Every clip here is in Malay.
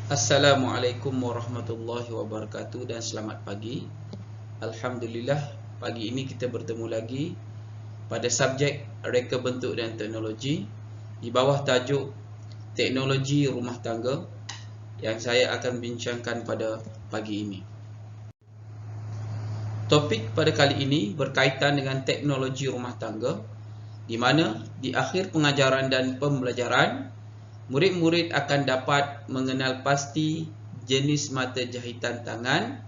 Assalamualaikum warahmatullahi wabarakatuh dan selamat pagi. Alhamdulillah, pagi ini kita bertemu lagi pada subjek reka bentuk dan teknologi di bawah tajuk teknologi rumah tangga yang saya akan bincangkan pada pagi ini. Topik pada kali ini berkaitan dengan teknologi rumah tangga, di mana di akhir pengajaran dan pembelajaran murid-murid akan dapat mengenal pasti jenis mata jahitan tangan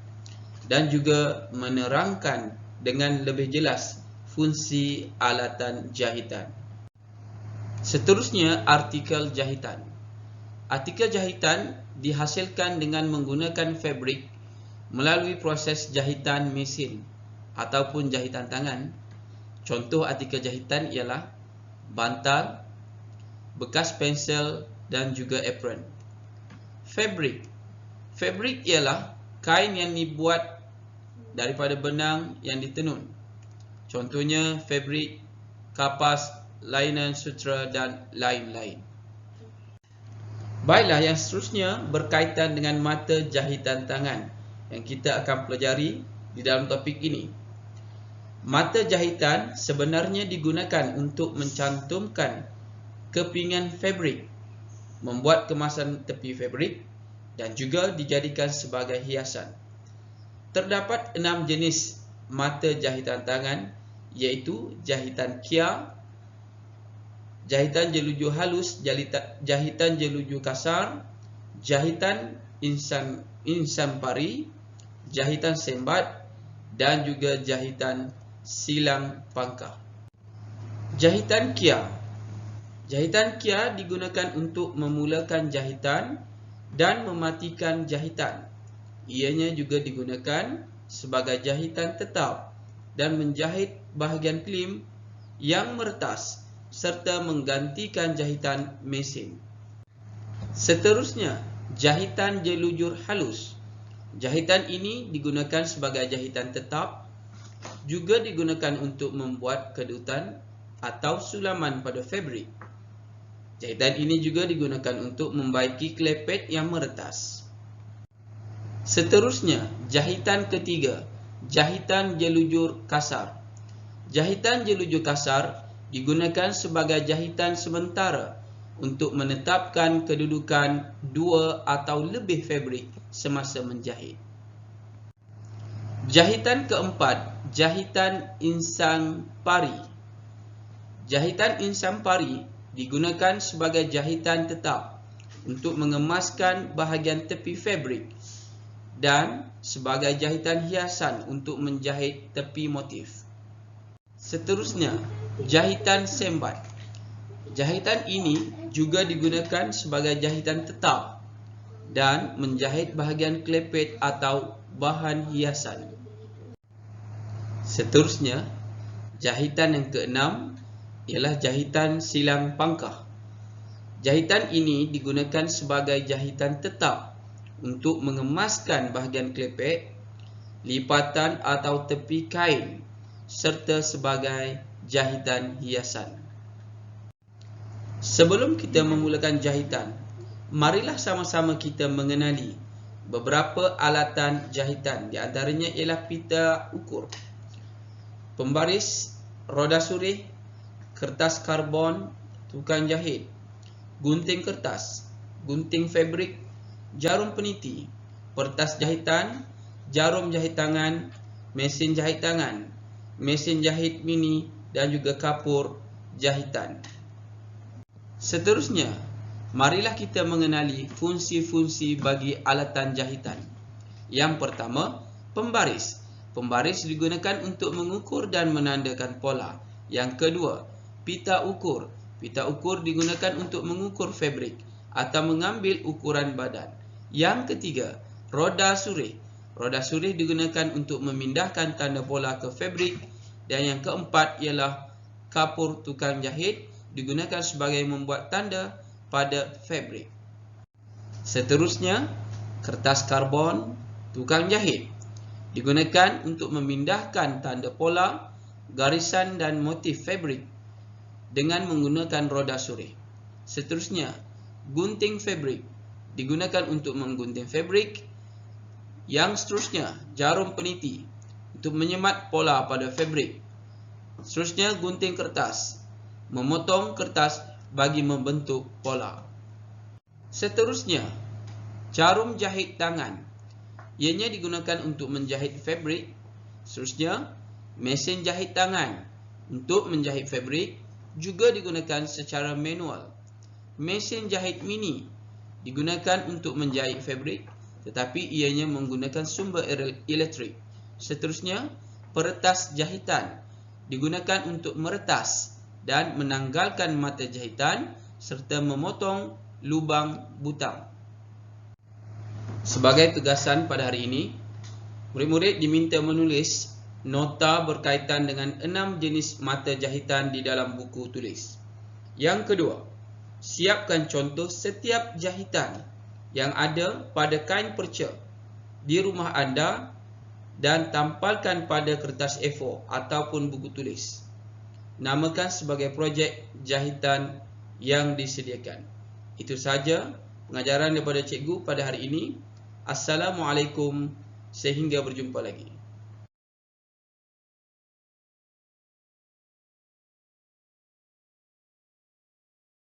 dan juga menerangkan dengan lebih jelas fungsi alatan jahitan. Seterusnya, artikel jahitan. Artikel jahitan dihasilkan dengan menggunakan fabrik melalui proses jahitan mesin ataupun jahitan tangan. Contoh artikel jahitan ialah bantal, bekas pensel dan juga apron. Fabrik ialah kain yang dibuat daripada benang yang ditenun. Contohnya fabrik kapas, linen, sutera dan lain-lain. Baiklah, yang seterusnya berkaitan dengan mata jahitan tangan yang kita akan pelajari di dalam topik ini. Mata jahitan sebenarnya digunakan untuk mencantumkan kepingan fabrik, membuat kemasan tepi fabrik dan juga dijadikan sebagai hiasan. Terdapat 6 jenis mata jahitan tangan, iaitu jahitan kia, jahitan jelujur halus, jahitan jelujur kasar, jahitan insan pari, jahitan sembat dan juga jahitan silang pangkah. Jahitan kia. Jahitan kia digunakan untuk memulakan jahitan dan mematikan jahitan. Ianya juga digunakan sebagai jahitan tetap dan menjahit bahagian klim yang meretas serta menggantikan jahitan mesin. Seterusnya, jahitan jelujur halus. Jahitan ini digunakan sebagai jahitan tetap, juga digunakan untuk membuat kedutan atau sulaman pada fabrik. Jahitan ini juga digunakan untuk membaiki klepet yang meretas. Seterusnya, jahitan ketiga, jahitan jelujur kasar. Jahitan jelujur kasar digunakan sebagai jahitan sementara untuk menetapkan kedudukan 2 atau lebih fabrik semasa menjahit. Jahitan keempat, jahitan insang pari. Jahitan insang pari digunakan sebagai jahitan tetap untuk mengemaskan bahagian tepi fabrik dan sebagai jahitan hiasan untuk menjahit tepi motif. Seterusnya, jahitan sembat. Jahitan ini juga digunakan sebagai jahitan tetap dan menjahit bahagian klepet atau bahan hiasan. Seterusnya, jahitan yang keenam ialah jahitan silang pangkah. Jahitan ini digunakan sebagai jahitan tetap untuk mengemaskan bahagian klepet, lipatan atau tepi kain serta sebagai jahitan hiasan. Sebelum kita memulakan jahitan, marilah sama-sama kita mengenali beberapa alatan jahitan. Di antaranya ialah pita ukur, pembaris, roda surih, kertas karbon, tukang jahit, gunting kertas, gunting fabrik, jarum peniti, kertas jahitan, jarum jahit tangan, mesin jahit tangan, mesin jahit mini dan juga kapur jahitan. Seterusnya, marilah kita mengenali fungsi-fungsi bagi alatan jahitan. Yang pertama, pembaris. Pembaris digunakan untuk mengukur dan menandakan pola. Yang kedua, pita ukur. Pita ukur digunakan untuk mengukur fabrik atau mengambil ukuran badan. Yang ketiga, roda surih. Roda surih digunakan untuk memindahkan tanda pola ke fabrik. Dan yang keempat ialah kapur tukang jahit, digunakan sebagai membuat tanda pada fabrik. Seterusnya, kertas karbon, tukang jahit, digunakan untuk memindahkan tanda pola, garisan dan motif fabrik dengan menggunakan roda surih. Seterusnya, gunting fabrik digunakan untuk menggunting fabrik. Yang seterusnya, jarum peniti untuk menyemat pola pada fabrik. Seterusnya, gunting kertas, memotong kertas bagi membentuk pola. Seterusnya, jarum jahit tangan. Ianya digunakan untuk menjahit fabrik. Seterusnya, mesin jahit tangan untuk menjahit fabrik juga digunakan secara manual. Mesin jahit mini digunakan untuk menjahit fabrik, tetapi ianya menggunakan sumber elektrik. Seterusnya, peretas jahitan digunakan untuk meretas dan menanggalkan mata jahitan serta memotong lubang butang. Sebagai tugasan pada hari ini, murid-murid diminta menulis nota berkaitan dengan 6 jenis mata jahitan di dalam buku tulis. Yang kedua, siapkan contoh setiap jahitan yang ada pada kain perca di rumah anda dan tampalkan pada kertas A4 ataupun buku tulis. Namakan sebagai projek jahitan yang disediakan. Itu sahaja pengajaran daripada cikgu pada hari ini. Assalamualaikum, sehingga berjumpa lagi.